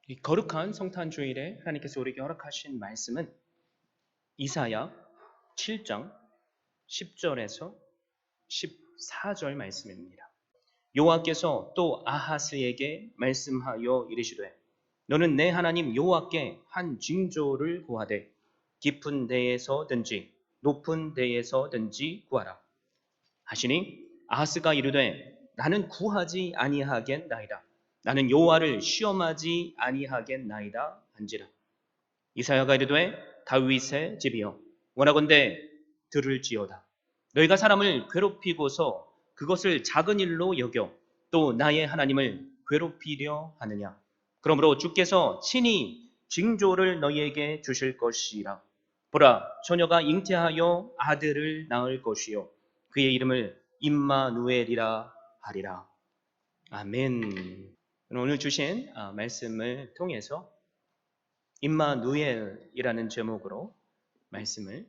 이 거룩한 성탄 주일에 하나님께서 우리에게 허락하신 말씀은 이사야 7장 10절에서 14절 말씀입니다. 여호와께서 또 아하스에게 말씀하여 이르시되 너는 내 하나님 여호와께 한 징조를 구하되 깊은 데에서든지 높은 데에서든지 구하라 하시니 아하스가 이르되 나는 구하지 아니하겠나이다. 나는 여호와를 시험하지 아니하겠나이다 한지라. 이사야가 이르되 다윗의 집이여 원하건대 들을지어다. 너희가 사람을 괴롭히고서 그것을 작은 일로 여겨 또 나의 하나님을 괴롭히려 하느냐. 그러므로 주께서 친히 징조를 너희에게 주실 것이라. 보라 처녀가 잉태하여 아들을 낳을 것이요 그의 이름을 임마누엘이라 하리라. 아멘. 오늘 주신 말씀을 통해서 임마누엘이라는 제목으로 말씀을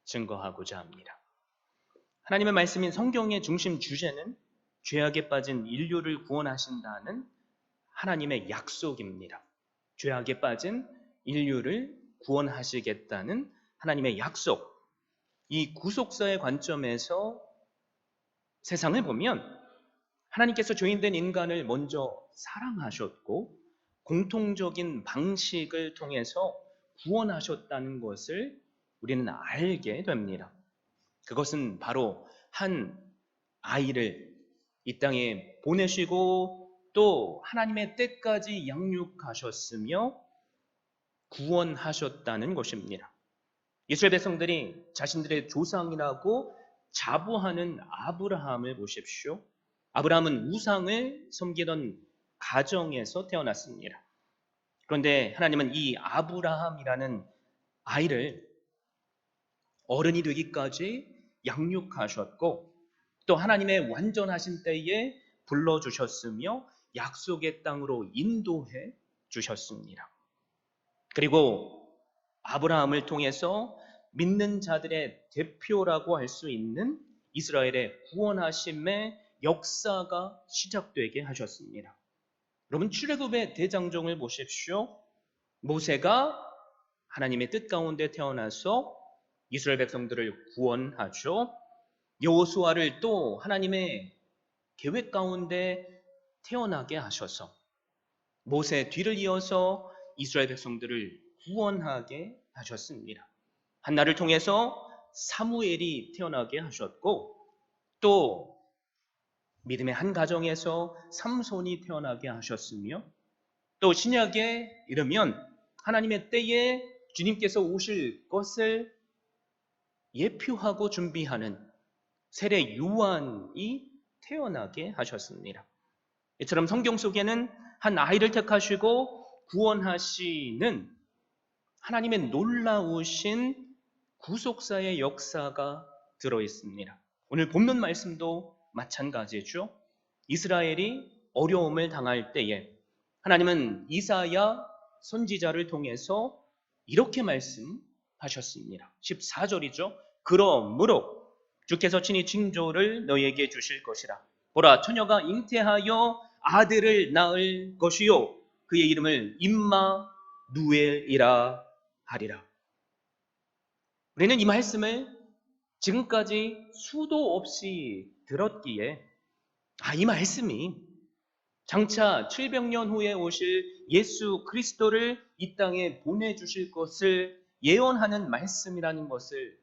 증거하고자 합니다. 하나님의 말씀인 성경의 중심 주제는 죄악에 빠진 인류를 구원하신다는 하나님의 약속입니다. 죄악에 빠진 인류를 구원하시겠다는 하나님의 약속. 이 구속사의 관점에서 세상을 보면 하나님께서 죄인된 인간을 먼저 사랑하셨고 공통적인 방식을 통해서 구원하셨다는 것을 우리는 알게 됩니다. 그것은 바로 한 아이를 이 땅에 보내시고 또 하나님의 때까지 양육하셨으며 구원하셨다는 것입니다. 이스라엘 백성들이 자신들의 조상이라고 자부하는 아브라함을 보십시오. 아브라함은 우상을 섬기던 가정에서 태어났습니다. 그런데 하나님은 이 아브라함이라는 아이를 어른이 되기까지 양육하셨고 또 하나님의 완전하신 때에 불러주셨으며 약속의 땅으로 인도해 주셨습니다. 그리고 아브라함을 통해서 믿는 자들의 대표라고 할 수 있는 이스라엘의 구원하심의 역사가 시작되게 하셨습니다. 여러분 출애굽의 대장정을 보십시오. 모세가 하나님의 뜻 가운데 태어나서 이스라엘 백성들을 구원하죠. 여호수아를 또 하나님의 계획 가운데 태어나게 하셔서 모세 뒤를 이어서 이스라엘 백성들을 구원하게 하셨습니다. 한나를 통해서 사무엘이 태어나게 하셨고 또 믿음의 한 가정에서 삼손이 태어나게 하셨으며 또 신약에 이르면 하나님의 때에 주님께서 오실 것을 예표하고 준비하는 세례 요한이 태어나게 하셨습니다. 이처럼 성경 속에는 한 아이를 택하시고 구원하시는 하나님의 놀라우신 구속사의 역사가 들어있습니다. 오늘 본문 말씀도 마찬가지죠. 이스라엘이 어려움을 당할 때에 하나님은 이사야 선지자를 통해서 이렇게 말씀하셨습니다. 14절이죠. 그러므로 주께서 친히 징조를 너희에게 주실 것이라. 보라 처녀가 잉태하여 아들을 낳을 것이요 그의 이름을 임마누엘이라 하리라. 우리는 이 말씀을 지금까지 수도 없이 들었기에 이 말씀이 장차 700년 후에 오실 예수 그리스도를 이 땅에 보내주실 것을 예언하는 말씀이라는 것을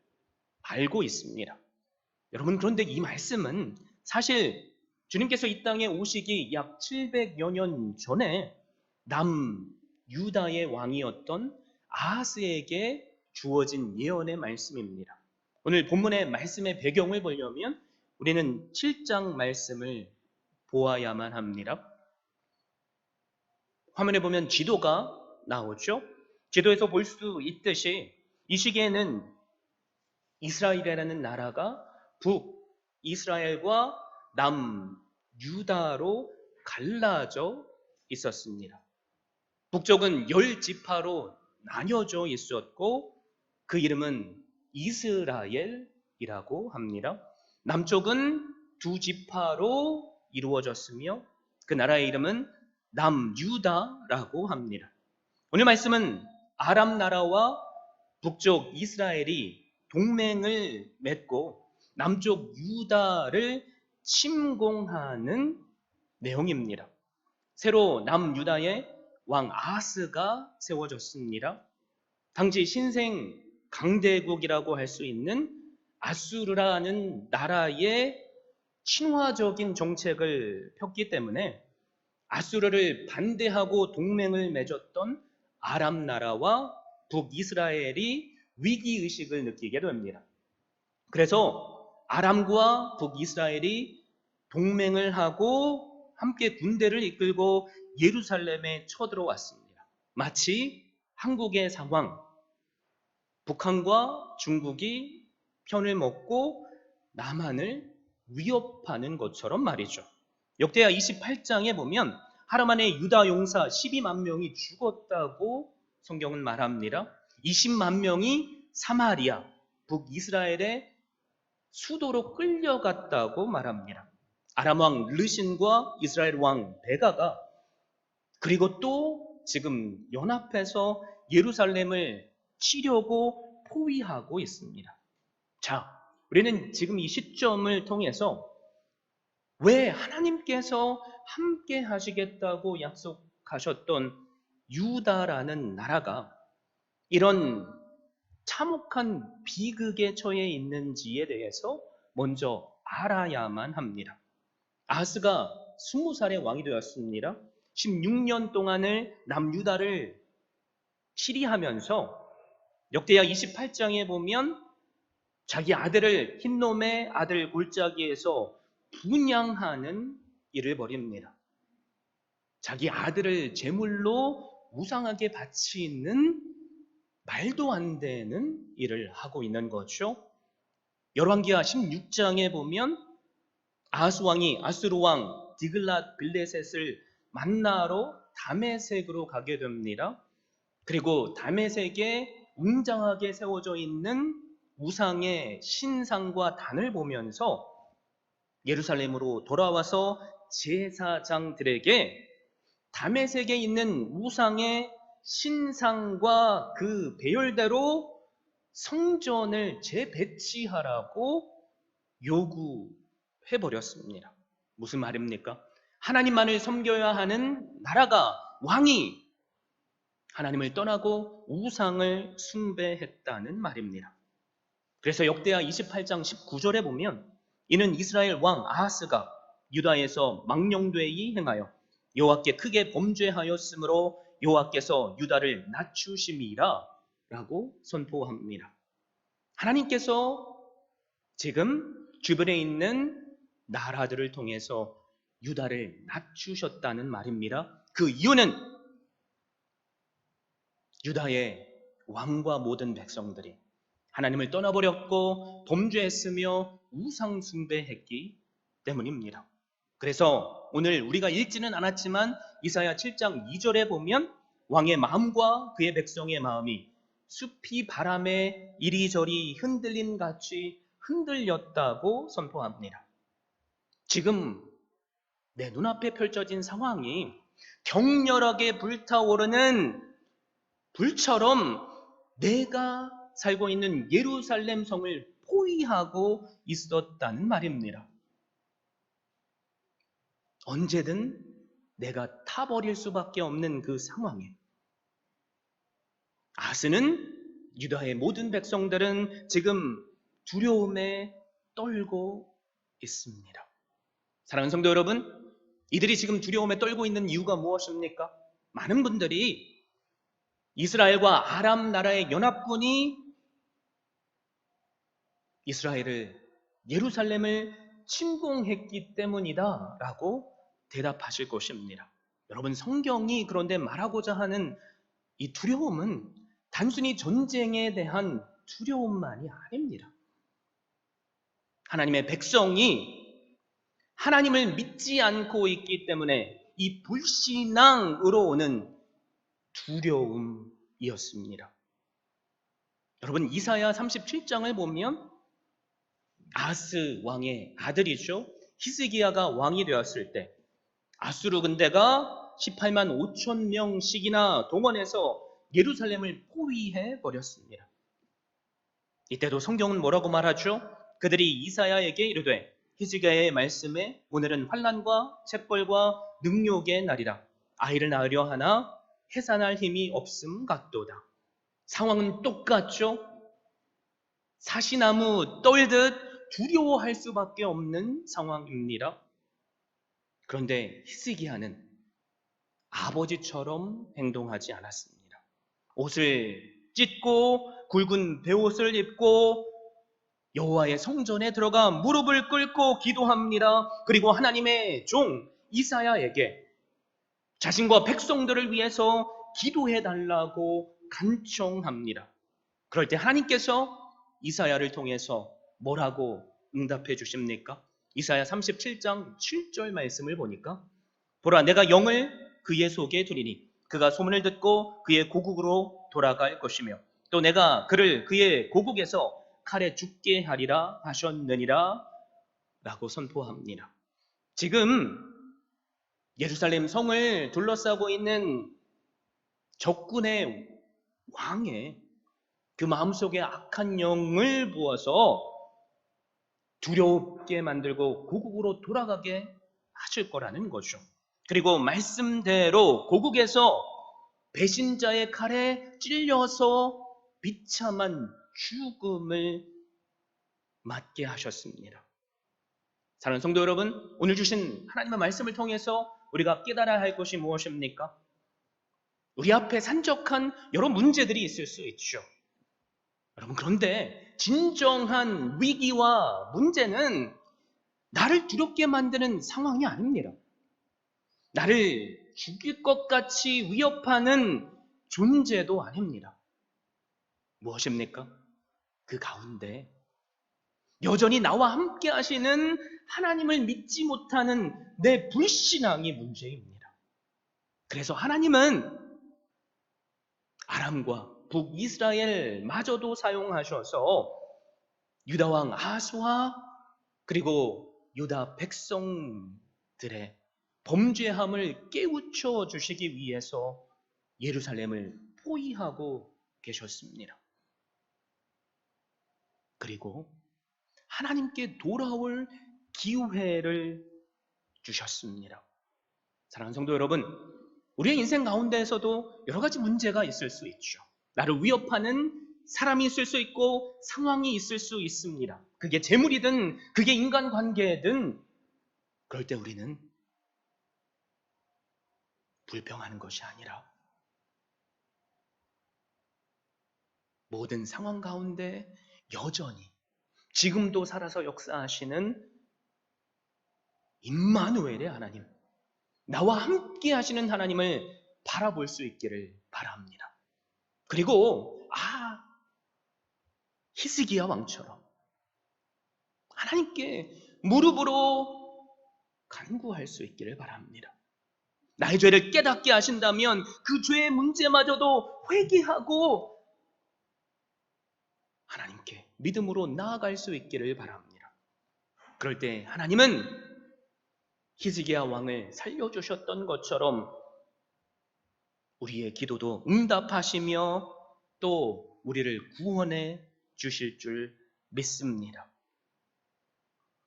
알고 있습니다. 여러분 그런데 이 말씀은 사실 주님께서 이 땅에 오시기 약 700여 년 전에 남유다의 왕이었던 아하스에게 주어진 예언의 말씀입니다. 오늘 본문의 말씀의 배경을 보려면 우리는 7장 말씀을 보아야만 합니다. 화면에 보면 지도가 나오죠. 지도에서 볼 수 있듯이 이 시기에는 이스라엘이라는 나라가 북이스라엘과 남유다로 갈라져 있었습니다. 북쪽은 10지파로 나뉘어져 있었고 그 이름은 이스라엘이라고 합니다. 남쪽은 2지파로 이루어졌으며 그 나라의 이름은 남유다라고 합니다. 오늘 말씀은 아람 나라와 북쪽 이스라엘이 동맹을 맺고 남쪽 유다를 침공하는 내용입니다. 새로 남유다의 왕 아하스가 세워졌습니다. 당시 신생 강대국이라고 할 수 있는 아수르라는 나라의 친화적인 정책을 폈기 때문에 아수르를 반대하고 동맹을 맺었던 아람 나라와 북이스라엘이 위기의식을 느끼게 됩니다. 그래서 아람과 북이스라엘이 동맹을 하고 함께 군대를 이끌고 예루살렘에 쳐들어왔습니다. 마치 한국의 상황, 북한과 중국이 편을 먹고 남한을 위협하는 것처럼 말이죠. 역대하 28장에 보면 하루 만에 유다 용사 12만 명이 죽었다고 성경은 말합니다. 20만 명이 사마리아, 북이스라엘의 수도로 끌려갔다고 말합니다. 아람 왕 르신과 이스라엘 왕 베가가 그리고 또 지금 연합해서 예루살렘을 치려고 포위하고 있습니다. 자, 우리는 지금 이 시점을 통해서 왜 하나님께서 함께 하시겠다고 약속하셨던 유다라는 나라가 이런 참혹한 비극에 처해 있는지에 대해서 먼저 알아야만 합니다. 아하스가 20살의 왕이 되었습니다. 16년 동안을 남유다를 치리하면서 역대하 28장에 보면 자기 아들을 흰놈의 아들 골짜기에서 분양하는 일을 벌입니다. 자기 아들을 제물로 우상하게 바치는 말도 안 되는 일을 하고 있는 거죠. 열왕기하 16장에 보면 아하스 왕이 아수르 왕 디글랏 빌레셋을 만나러 다메섹으로 가게 됩니다. 그리고 다메섹에 웅장하게 세워져 있는 우상의 신상과 단을 보면서 예루살렘으로 돌아와서 제사장들에게 다메섹에 있는 우상의 신상과 그 배열대로 성전을 재배치하라고 요구해버렸습니다. 무슨 말입니까? 하나님만을 섬겨야 하는 나라가 왕이 하나님을 떠나고 우상을 숭배했다는 말입니다. 그래서 역대하 28장 19절에 보면 이는 이스라엘 왕 아하스가 유다에서 망령되이 행하여 여호와께 크게 범죄하였으므로 여호와께서 유다를 낮추심이라 라고 선포합니다. 하나님께서 지금 주변에 있는 나라들을 통해서 유다를 낮추셨다는 말입니다. 그 이유는 유다의 왕과 모든 백성들이 하나님을 떠나버렸고 범죄했으며 우상 숭배했기 때문입니다. 그래서 오늘 우리가 읽지는 않았지만 이사야 7장 2절에 보면 왕의 마음과 그의 백성의 마음이 숲이 바람에 이리저리 흔들림 같이 흔들렸다고 선포합니다. 지금 내 눈앞에 펼쳐진 상황이 격렬하게 불타오르는 불처럼 내가 살고 있는 예루살렘 성을 포위하고 있었다는 말입니다. 언제든 내가 타버릴 수밖에 없는 그 상황에 아하스는 유다의 모든 백성들은 지금 두려움에 떨고 있습니다. 사랑하는 성도 여러분, 이들이 지금 두려움에 떨고 있는 이유가 무엇입니까? 많은 분들이 이스라엘과 아람 나라의 연합군이 이스라엘을, 예루살렘을 침공했기 때문이다 라고 대답하실 것입니다. 여러분, 성경이 그런데 말하고자 하는 이 두려움은 단순히 전쟁에 대한 두려움만이 아닙니다. 하나님의 백성이 하나님을 믿지 않고 있기 때문에 이 불신앙으로 오는 두려움이었습니다. 여러분, 이사야 37장을 보면 아하스 왕의 아들이죠. 히스기야가 왕이 되었을 때 아수르 군대가 18만 5천 명씩이나 동원해서 예루살렘을 포위해 버렸습니다. 이때도 성경은 뭐라고 말하죠? 그들이 이사야에게 이르되 히스기야의 말씀에 오늘은 환난과 책벌과 능욕의 날이라 아이를 낳으려 하나 해산할 힘이 없음 같도다. 상황은 똑같죠? 사시나무 떨듯 두려워할 수밖에 없는 상황입니다. 그런데 히스기야는 아버지처럼 행동하지 않았습니다. 옷을 찢고 굵은 베옷을 입고 여호와의 성전에 들어가 무릎을 꿇고 기도합니다. 그리고 하나님의 종 이사야에게 자신과 백성들을 위해서 기도해 달라고 간청합니다. 그럴 때 하나님께서 이사야를 통해서 뭐라고 응답해 주십니까? 이사야 37장 7절 말씀을 보니까 보라 내가 영을 그의 속에 두리니 그가 소문을 듣고 그의 고국으로 돌아갈 것이며 또 내가 그를 그의 고국에서 칼에 죽게 하리라 하셨느니라 라고 선포합니다. 지금 예루살렘 성을 둘러싸고 있는 적군의 왕의 그 마음속에 악한 영을 부어서 두렵게 만들고 고국으로 돌아가게 하실 거라는 거죠. 그리고 말씀대로 고국에서 배신자의 칼에 찔려서 비참한 죽음을 맞게 하셨습니다. 사랑하는 성도 여러분, 오늘 주신 하나님의 말씀을 통해서 우리가 깨달아야 할 것이 무엇입니까? 우리 앞에 산적한 여러 문제들이 있을 수 있죠. 여러분, 그런데 진정한 위기와 문제는 나를 두렵게 만드는 상황이 아닙니다. 나를 죽일 것 같이 위협하는 존재도 아닙니다. 무엇입니까? 그 가운데 여전히 나와 함께 하시는 하나님을 믿지 못하는 내 불신앙이 문제입니다. 그래서 하나님은 아람과 북이스라엘마저도 사용하셔서 유다 왕 아하스와 그리고 유다 백성들의 범죄함을 깨우쳐 주시기 위해서 예루살렘을 포위하고 계셨습니다. 그리고 하나님께 돌아올 기회를 주셨습니다. 사랑하는 성도 여러분, 우리의 인생 가운데에서도 여러 가지 문제가 있을 수 있죠. 나를 위협하는 사람이 있을 수 있고 상황이 있을 수 있습니다. 그게 재물이든 그게 인간관계든 그럴 때 우리는 불평하는 것이 아니라 모든 상황 가운데 여전히 지금도 살아서 역사하시는 임마누엘의 하나님, 나와 함께 하시는 하나님을 바라볼 수 있기를 바랍니다. 그리고 히스기야 왕처럼 하나님께 무릎으로 간구할 수 있기를 바랍니다. 나의 죄를 깨닫게 하신다면 그 죄의 문제마저도 회개하고 하나님께 믿음으로 나아갈 수 있기를 바랍니다. 그럴 때 하나님은 히스기야 왕을 살려주셨던 것처럼 우리의 기도도 응답하시며 또 우리를 구원해 주실 줄 믿습니다.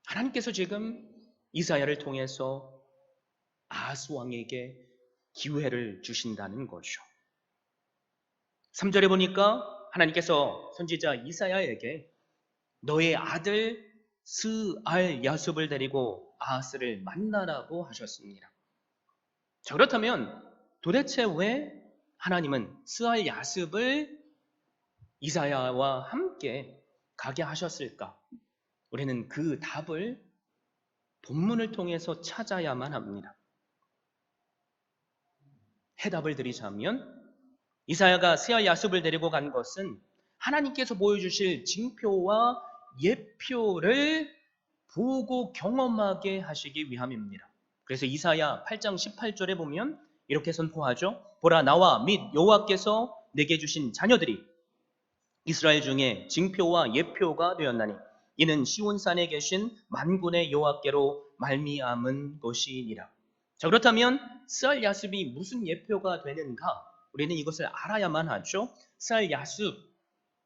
하나님께서 지금 이사야를 통해서 아하스 왕에게 기회를 주신다는 거죠. 3절에 보니까 하나님께서 선지자 이사야에게 너의 아들 스알 야숲을 데리고 아하스를 만나라고 하셨습니다. 자, 그렇다면 도대체 왜 하나님은 스알 야숲을 이사야와 함께 가게 하셨을까? 우리는 그 답을 본문을 통해서 찾아야만 합니다. 해답을 드리자면 이사야가 스알 야숲을 데리고 간 것은 하나님께서 보여주실 징표와 예표를 보고 경험하게 하시기 위함입니다. 그래서 이사야 8장 18절에 보면 이렇게 선포하죠. 보라 나와 및 여호와께서 내게 주신 자녀들이 이스라엘 중에 징표와 예표가 되었나니 이는 시온산에 계신 만군의 여호와께로 말미암은 것이니라. 자, 그렇다면 스알 야습이 무슨 예표가 되는가? 우리는 이것을 알아야만 하죠. 스알 야습,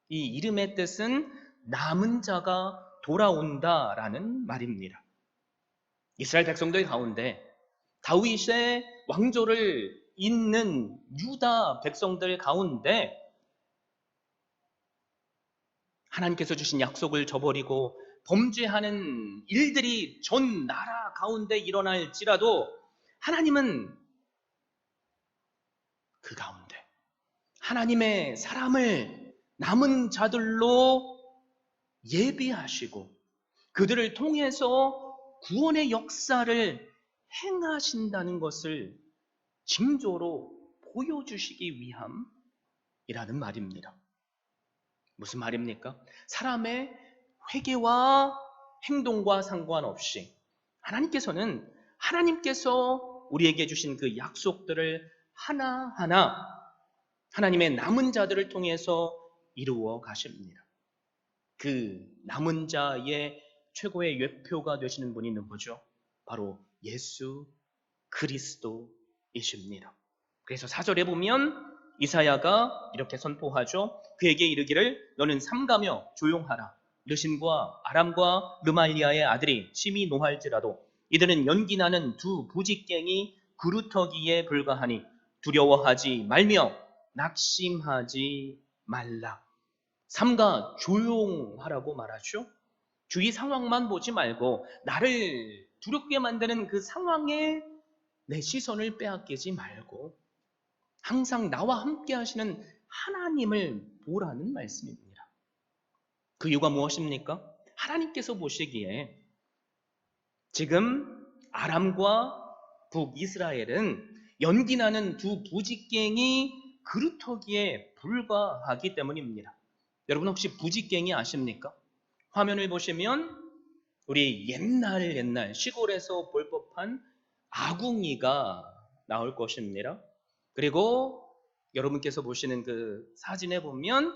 이 이름의 뜻은 남은 자가 돌아온다라는 말입니다. 이스라엘 백성들 가운데 다윗의 왕조를 잇는 유다 백성들 가운데 하나님께서 주신 약속을 저버리고 범죄하는 일들이 전 나라 가운데 일어날지라도 하나님은 그 가운데 하나님의 사람을 남은 자들로 예비하시고 그들을 통해서 구원의 역사를 행하신다는 것을 징조로 보여주시기 위함이라는 말입니다. 무슨 말입니까? 사람의 회개와 행동과 상관없이 하나님께서 우리에게 주신 그 약속들을 하나하나 하나님의 남은 자들을 통해서 이루어 가십니다. 그 남은 자의 최고의 예표가 되시는 분이 누구죠? 바로 예수 그리스도이십니다. 그래서 4절에 보면 이사야가 이렇게 선포하죠. 그에게 이르기를 너는 삼가며 조용하라. 르신과 아람과 르말리아의 아들이 심히 노할지라도 이들은 연기나는 두 부직갱이 그루터기에 불과하니 두려워하지 말며 낙심하지 말라. 삼가 조용하라고 말하죠. 주위 상황만 보지 말고 나를 두렵게 만드는 그 상황에 내 시선을 빼앗기지 말고 항상 나와 함께 하시는 하나님을 보라는 말씀입니다. 그 이유가 무엇입니까? 하나님께서 보시기에 지금 아람과 북이스라엘은 연기나는 두 부직갱이 그루터기에 불과하기 때문입니다. 여러분 혹시 부직갱이 아십니까? 화면을 보시면 우리 옛날 시골에서 볼 법한 아궁이가 나올 것입니다. 그리고 여러분께서 보시는 그 사진에 보면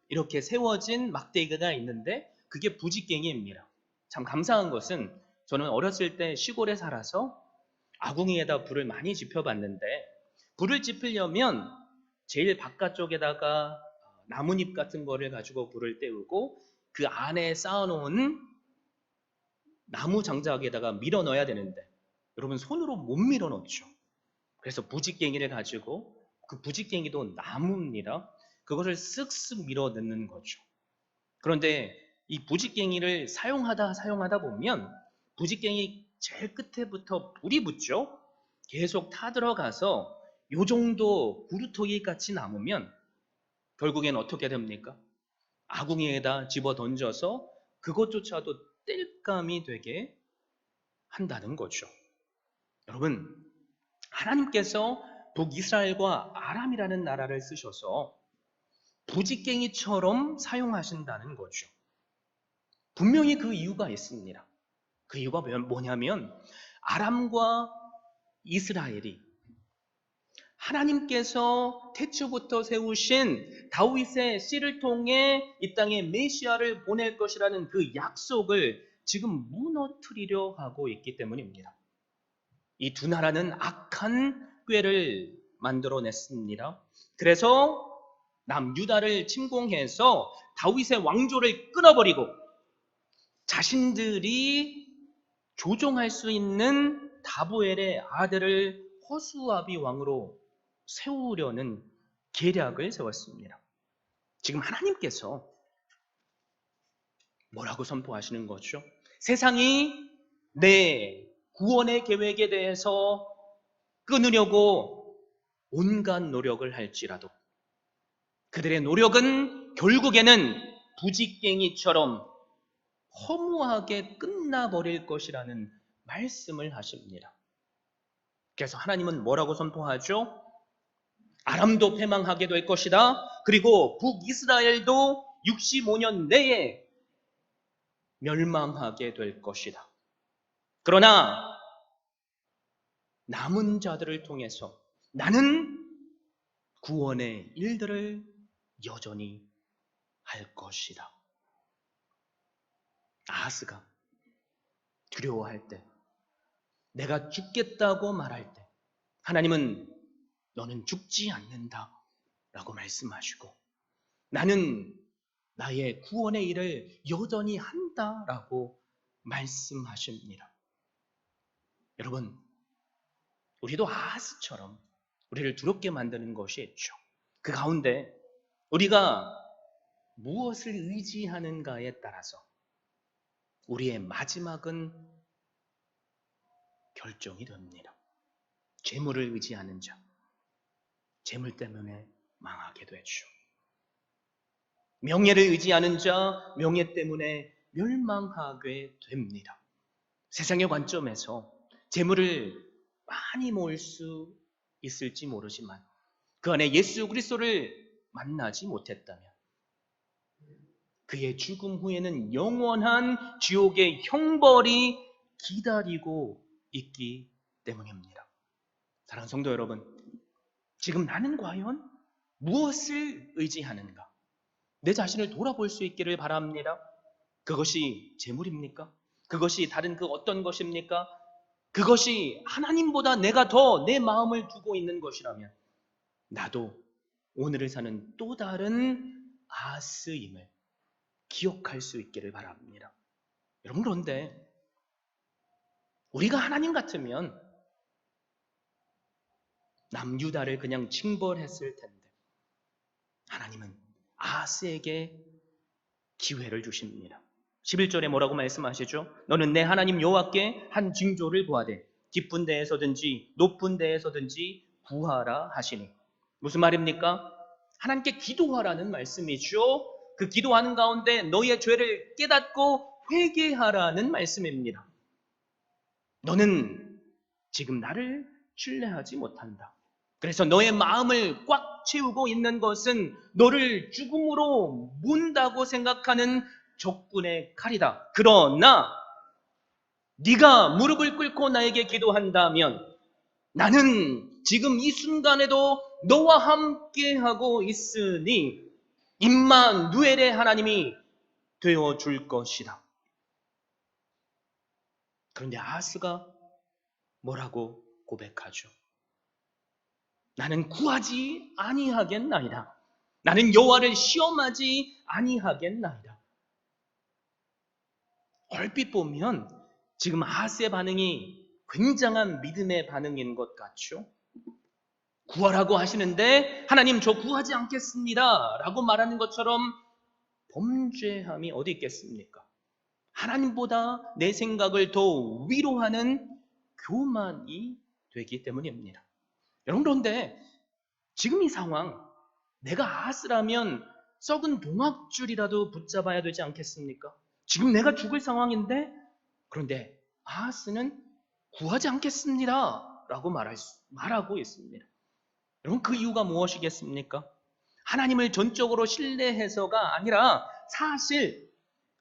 이렇게 세워진 막대기가 있는데 그게 부직갱이입니다. 참 감사한 것은 저는 어렸을 때 시골에 살아서 아궁이에다 불을 많이 지펴봤는데 불을 지피려면 제일 바깥쪽에다가 나뭇잎 같은 거를 가지고 불을 때우고 그 안에 쌓아놓은 나무 장작에다가 밀어 넣어야 되는데 여러분 손으로 못 밀어 넣죠. 그래서 부직갱이를 가지고 그 부직갱이도 나무입니다. 그것을 쓱쓱 밀어 넣는 거죠. 그런데 이 부직갱이를 사용하다 보면 부직갱이 제일 끝에부터 불이 붙죠. 계속 타들어가서 요 정도 구루토기 같이 남으면 결국엔 어떻게 됩니까? 아궁이에다 집어 던져서 그것조차도 땔감이 되게 한다는 거죠. 여러분, 하나님께서 북이스라엘과 아람이라는 나라를 쓰셔서 부직갱이처럼 사용하신다는 거죠. 분명히 그 이유가 있습니다. 그 이유가 뭐냐면 아람과 이스라엘이 하나님께서 태초부터 세우신 다윗의 씨를 통해 이 땅에 메시아를 보낼 것이라는 그 약속을 지금 무너뜨리려 하고 있기 때문입니다. 이 두 나라는 악한 꾀를 만들어냈습니다. 그래서 남유다를 침공해서 다윗의 왕조를 끊어버리고 자신들이 조종할 수 있는 다보엘의 아들을 호수아비 왕으로 세우려는 계략을 세웠습니다. 지금 하나님께서 뭐라고 선포하시는 거죠? 세상이 내 구원의 계획에 대해서 끊으려고 온갖 노력을 할지라도 그들의 노력은 결국에는 부직갱이처럼 허무하게 끝나버릴 것이라는 말씀을 하십니다. 그래서 하나님은 뭐라고 선포하죠? 아람도 패망하게 될 것이다. 그리고 북이스라엘도 65년 내에 멸망하게 될 것이다. 그러나 남은 자들을 통해서 나는 구원의 일들을 여전히 할 것이다. 아하스가 두려워할 때 내가 죽겠다고 말할 때 하나님은 너는 죽지 않는다 라고 말씀하시고, 나는 나의 구원의 일을 여전히 한다라고 말씀하십니다. 여러분, 우리도 아하스처럼 우리를 두렵게 만드는 것이 있죠. 그 가운데 우리가 무엇을 의지하는가에 따라서 우리의 마지막은 결정이 됩니다. 재물을 의지하는 자, 재물 때문에 망하게 되죠. 명예를 의지하는 자, 명예 때문에 멸망하게 됩니다. 세상의 관점에서 재물을 많이 모을 수 있을지 모르지만 그 안에 예수 그리스도를 만나지 못했다면 그의 죽음 후에는 영원한 지옥의 형벌이 기다리고 있기 때문입니다. 사랑하는 성도 여러분, 지금 나는 과연 무엇을 의지하는가? 내 자신을 돌아볼 수 있기를 바랍니다. 그것이 재물입니까? 그것이 다른 그 어떤 것입니까? 그것이 하나님보다 내가 더 내 마음을 두고 있는 것이라면 나도 오늘을 사는 또 다른 아하스임을 기억할 수 있기를 바랍니다. 여러분, 그런데 우리가 하나님 같으면 남유다를 그냥 징벌했을 텐데 하나님은 아하스에게 기회를 주십니다. 11절에 뭐라고 말씀하시죠? 너는 내 하나님 여호와께 한 징조를 구하되 깊은 데에서든지 높은 데에서든지 구하라 하시니. 무슨 말입니까? 하나님께 기도하라는 말씀이죠. 그 기도하는 가운데 너희의 죄를 깨닫고 회개하라는 말씀입니다. 너는 지금 나를 신뢰하지 못한다. 그래서 너의 마음을 꽉 채우고 있는 것은 너를 죽음으로 문다고 생각하는 적군의 칼이다. 그러나 네가 무릎을 꿇고 나에게 기도한다면 나는 지금 이 순간에도 너와 함께하고 있으니 임마누엘의 하나님이 되어줄 것이다. 그런데 아하스가 뭐라고 고백하죠? 나는 구하지 아니하겠나이다. 나는 여호와를 시험하지 아니하겠나이다. 얼핏 보면 지금 아하스의 반응이 굉장한 믿음의 반응인 것 같죠? 구하라고 하시는데 하나님 저 구하지 않겠습니다 라고 말하는 것처럼 범죄함이 어디 있겠습니까? 하나님보다 내 생각을 더 위로하는 교만이 되기 때문입니다. 여러분, 그런데 지금 이 상황, 내가 아하스라면 썩은 동학줄이라도 붙잡아야 되지 않겠습니까? 지금 내가 죽을 상황인데, 그런데 아하스는 구하지 않겠습니다 라고 말하고 있습니다. 여러분, 그 이유가 무엇이겠습니까? 하나님을 전적으로 신뢰해서가 아니라 사실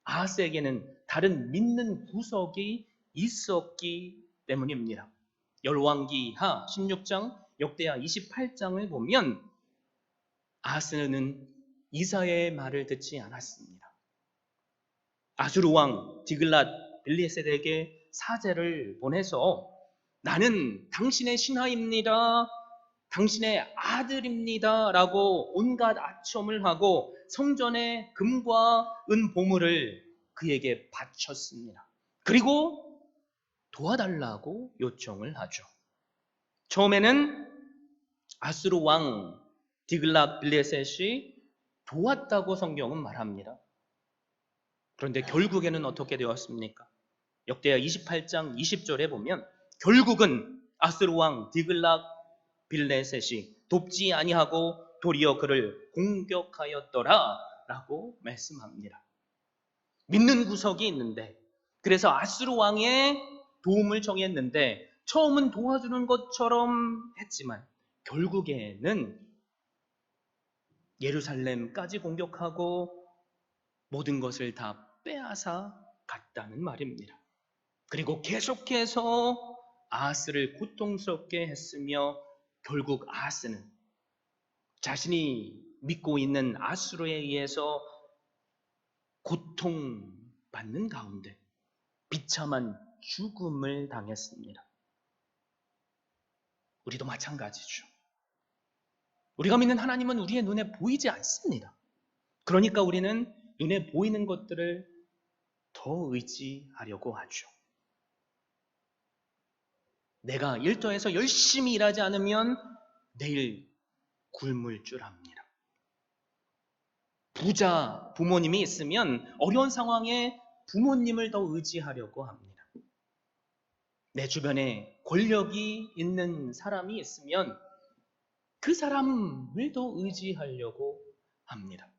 아하스에게는 다른 믿는 구석이 있었기 때문입니다. 열왕기하 16장, 역대하 28장을 보면 아하스는 이사야의 말을 듣지 않았습니다. 아수르 왕 디글랏 빌레셋에게 사제를 보내서 나는 당신의 신하입니다, 당신의 아들입니다 라고 온갖 아첨을 하고 성전의 금과 은 보물을 그에게 바쳤습니다. 그리고 도와달라고 요청을 하죠. 처음에는 아수르 왕 디글랏 빌레셋이 도왔다고 성경은 말합니다. 그런데 결국에는 어떻게 되었습니까? 역대하 28장 20절에 보면 결국은 아수르 왕 디글랏 빌레셋이 돕지 아니하고 도리어 그를 공격하였더라 라고 말씀합니다. 믿는 구석이 있는데, 그래서 아수르 왕의 도움을 청했는데 처음은 도와주는 것처럼 했지만 결국에는 예루살렘까지 공격하고 모든 것을 다 빼앗아 갔다는 말입니다. 그리고 계속해서 아하스를 고통스럽게 했으며 결국 아하스는 자신이 믿고 있는 아수르에 의해서 고통받는 가운데 비참한 죽음을 당했습니다. 우리도 마찬가지죠. 우리가 믿는 하나님은 우리의 눈에 보이지 않습니다. 그러니까 우리는 눈에 보이는 것들을 더 의지하려고 하죠. 내가 일터에서 열심히 일하지 않으면 내일 굶을 줄 압니다. 부자 부모님이 있으면 어려운 상황에 부모님을 더 의지하려고 합니다. 내 주변에 권력이 있는 사람이 있으면 그 사람을 더 의지하려고 합니다.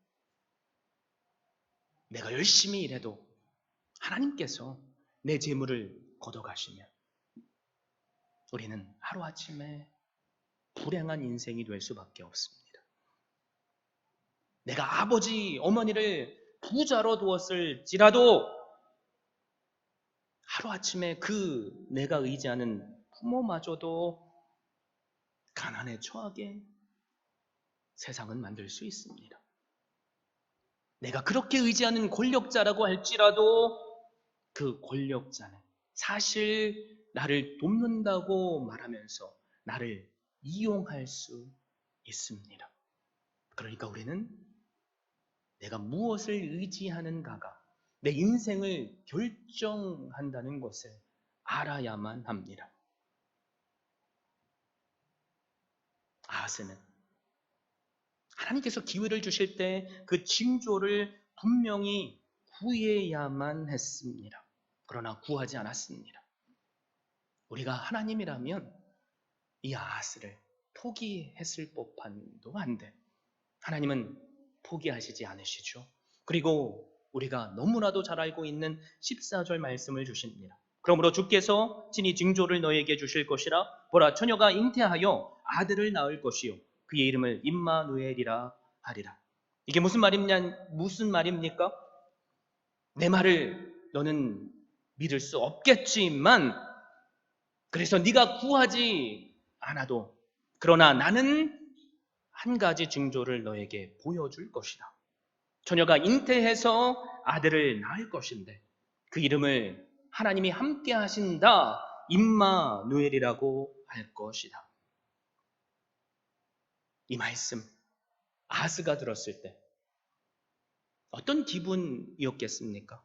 내가 열심히 일해도 하나님께서 내 재물을 걷어가시면 우리는 하루아침에 불행한 인생이 될 수밖에 없습니다. 내가 아버지, 어머니를 부자로 두었을지라도 하루아침에 그 내가 의지하는 부모마저도 가난에 처하게 세상은 만들 수 있습니다. 내가 그렇게 의지하는 권력자라고 할지라도 그 권력자는 사실 나를 돕는다고 말하면서 나를 이용할 수 있습니다. 그러니까 우리는 내가 무엇을 의지하는가가 내 인생을 결정한다는 것을 알아야만 합니다. 아하스는 하나님께서 기회를 주실 때 그 징조를 분명히 구해야만 했습니다. 그러나 구하지 않았습니다. 우리가 하나님이라면 이 아하스를 포기했을 법한도 한데 하나님은 포기하시지 않으시죠. 그리고 우리가 너무나도 잘 알고 있는 14절 말씀을 주십니다. 그러므로 주께서 친히 징조를 너에게 주실 것이라 보라 처녀가 잉태하여 아들을 낳을 것이요 그의 이름을 임마누엘이라 하리라. 이게 무슨 말입니까? 내 말을 너는 믿을 수 없겠지만 그래서 네가 구하지 않아도 그러나 나는 한 가지 징조를 너에게 보여줄 것이다. 처녀가 잉태해서 아들을 낳을 것인데 그 이름을 하나님이 함께 하신다 임마누엘이라고 할 것이다. 이 말씀 아하스가 들었을 때 어떤 기분이었겠습니까?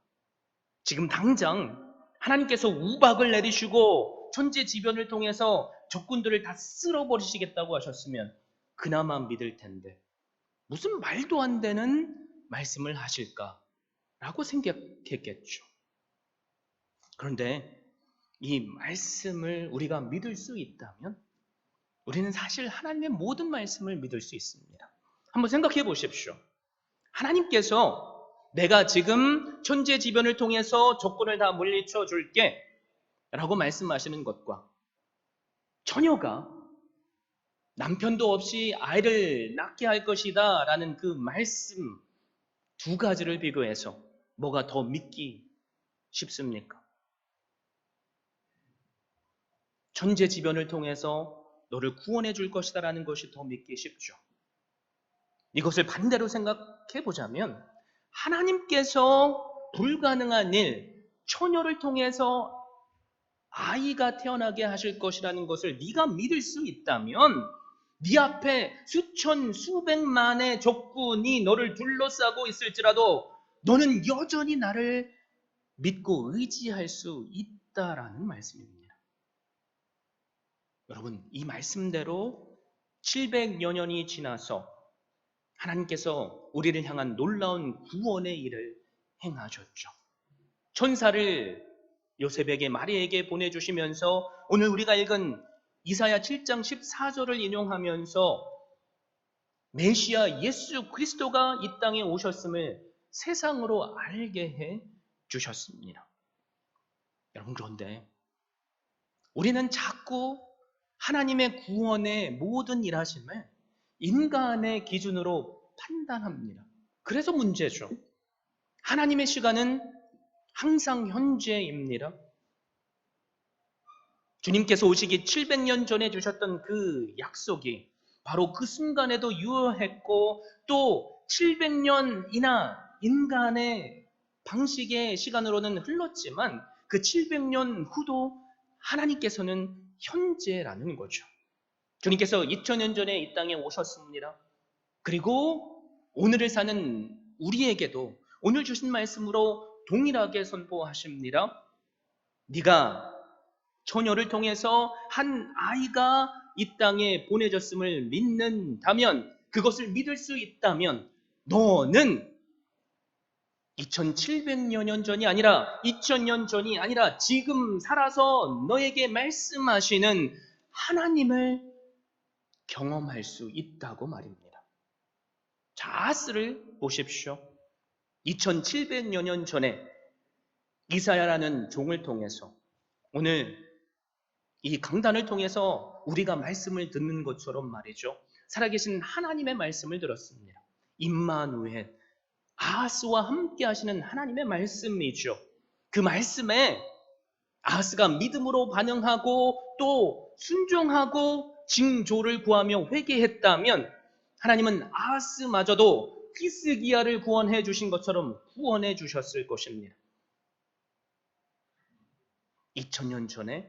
지금 당장 하나님께서 우박을 내리시고 천재지변을 통해서 적군들을 다 쓸어버리시겠다고 하셨으면 그나마 믿을 텐데 무슨 말도 안 되는 말씀을 하실까라고 생각했겠죠. 그런데 이 말씀을 우리가 믿을 수 있다면 우리는 사실 하나님의 모든 말씀을 믿을 수 있습니다. 한번 생각해 보십시오. 하나님께서 내가 지금 천재지변을 통해서 적군을 다 물리쳐 줄게 라고 말씀하시는 것과 처녀가 남편도 없이 아이를 낳게 할 것이다 라는 그 말씀 두 가지를 비교해서 뭐가 더 믿기 쉽습니까? 천재지변을 통해서 너를 구원해 줄 것이다 라는 것이 더 믿기 쉽죠. 이것을 반대로 생각해 보자면 하나님께서 불가능한 일, 처녀를 통해서 아이가 태어나게 하실 것이라는 것을 네가 믿을 수 있다면 네 앞에 수천, 수백만의 적군이 너를 둘러싸고 있을지라도 너는 여전히 나를 믿고 의지할 수 있다라는 말씀입니다. 여러분, 이 말씀대로 700여 년이 지나서 하나님께서 우리를 향한 놀라운 구원의 일을 행하셨죠. 천사를 요셉에게 마리에게 보내주시면서 오늘 우리가 읽은 이사야 7장 14절을 인용하면서 메시아 예수 그리스도가 이 땅에 오셨음을 세상으로 알게 해 주셨습니다. 여러분, 그런데 우리는 자꾸 하나님의 구원의 모든 일하심을 인간의 기준으로 판단합니다. 그래서 문제죠. 하나님의 시간은 항상 현재입니다. 주님께서 오시기 700년 전에 주셨던 그 약속이 바로 그 순간에도 유효했고 또 700년이나 인간의 방식의 시간으로는 흘렀지만 그 700년 후도 하나님께서는 현재라는 거죠. 주님께서 2000년 전에 이 땅에 오셨습니다. 그리고 오늘을 사는 우리에게도 오늘 주신 말씀으로 동일하게 선포하십니다. 네가 처녀를 통해서 한 아이가 이 땅에 보내졌음을 믿는다면, 그것을 믿을 수 있다면 너는 2700여 년 전이 아니라 2000년 전이 아니라 지금 살아서 너에게 말씀하시는 하나님을 경험할 수 있다고 말입니다. 아스를 보십시오. 2700여 년 전에 이사야라는 종을 통해서 오늘 이 강단을 통해서 우리가 말씀을 듣는 것처럼 말이죠. 살아계신 하나님의 말씀을 들었습니다. 임마누엘, 아하스와 함께 하시는 하나님의 말씀이죠. 그 말씀에 아하스가 믿음으로 반응하고 또 순종하고 징조를 구하며 회개했다면 하나님은 아하스마저도 히스기야를 구원해 주신 것처럼 구원해 주셨을 것입니다. 2000년 전에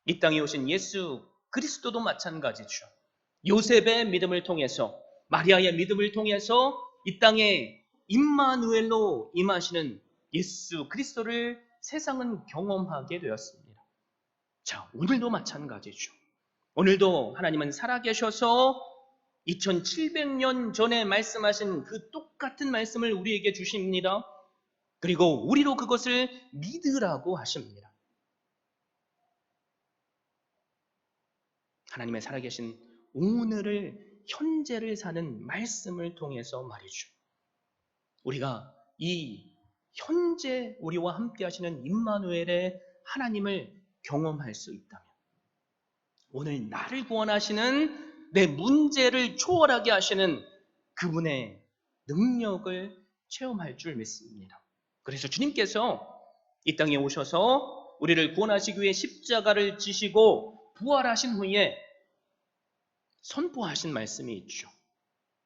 이 땅에 오신 예수 그리스도도 마찬가지죠. 요셉의 믿음을 통해서, 마리아의 믿음을 통해서 이 땅에 임마누엘로 임하시는 예수 그리스도를 세상은 경험하게 되었습니다. 자, 오늘도 마찬가지죠. 오늘도 하나님은 살아계셔서 2700년 전에 말씀하신 그 똑같은 말씀을 우리에게 주십니다. 그리고 우리로 그것을 믿으라고 하십니다. 하나님의 살아계신 오늘을, 현재를 사는 말씀을 통해서 말이죠. 우리가 이 현재 우리와 함께 하시는 임마누엘의 하나님을 경험할 수 있다면, 오늘 나를 구원하시는, 내 문제를 초월하게 하시는 그분의 능력을 체험할 줄 믿습니다. 그래서 주님께서 이 땅에 오셔서 우리를 구원하시기 위해 십자가를 지시고 부활하신 후에 선포하신 말씀이 있죠.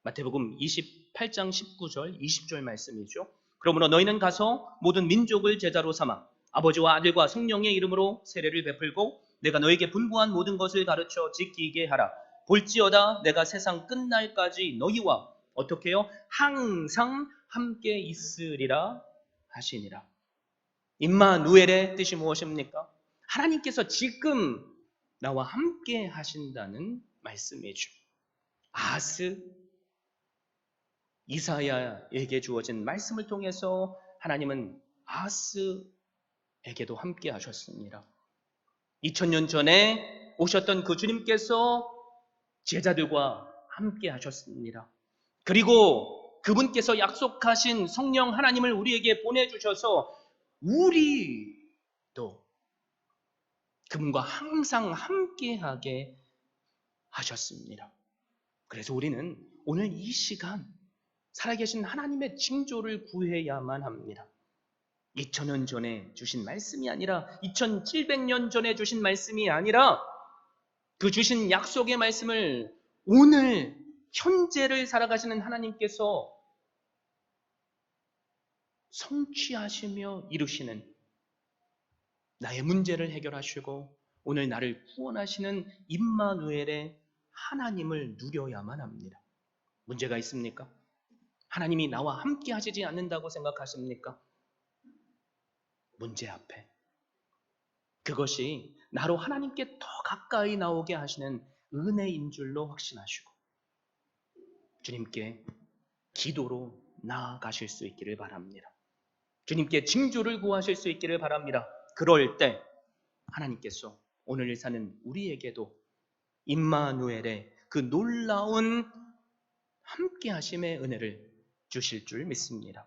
마태복음 28장 19절 20절 말씀이죠. 그러므로 너희는 가서 모든 민족을 제자로 삼아 아버지와 아들과 성령의 이름으로 세례를 베풀고 내가 너에게 분부한 모든 것을 가르쳐 지키게 하라. 볼지어다 내가 세상 끝날까지 너희와 어떻게 해요? 항상 함께 있으리라 하시니라. 임마누엘의 뜻이 무엇입니까? 하나님께서 지금 나와 함께 하신다는 말씀이죠. 아하스, 이사야에게 주어진 말씀을 통해서 하나님은 아하스에게도 함께 하셨습니다. 2000년 전에 오셨던 그 주님께서 제자들과 함께 하셨습니다. 그리고 그분께서 약속하신 성령 하나님을 우리에게 보내주셔서 우리도 그분과 항상 함께하게 하셨습니다. 그래서 우리는 오늘 이 시간 살아계신 하나님의 징조를 구해야만 합니다. 2000년 전에 주신 말씀이 아니라 2700년 전에 주신 말씀이 아니라 그 주신 약속의 말씀을 오늘 현재를 살아가시는 하나님께서 성취하시며 이루시는, 나의 문제를 해결하시고 오늘 나를 구원하시는 임마누엘의 하나님을 누려야만 합니다. 문제가 있습니까? 하나님이 나와 함께 하시지 않는다고 생각하십니까? 문제 앞에 그것이 나로 하나님께 더 가까이 나오게 하시는 은혜인 줄로 확신하시고 주님께 기도로 나아가실 수 있기를 바랍니다. 주님께 징조를 구하실 수 있기를 바랍니다. 그럴 때 하나님께서 오늘 사는 우리에게도 임마누엘의 그 놀라운 함께 하심의 은혜를 주실 줄 믿습니다.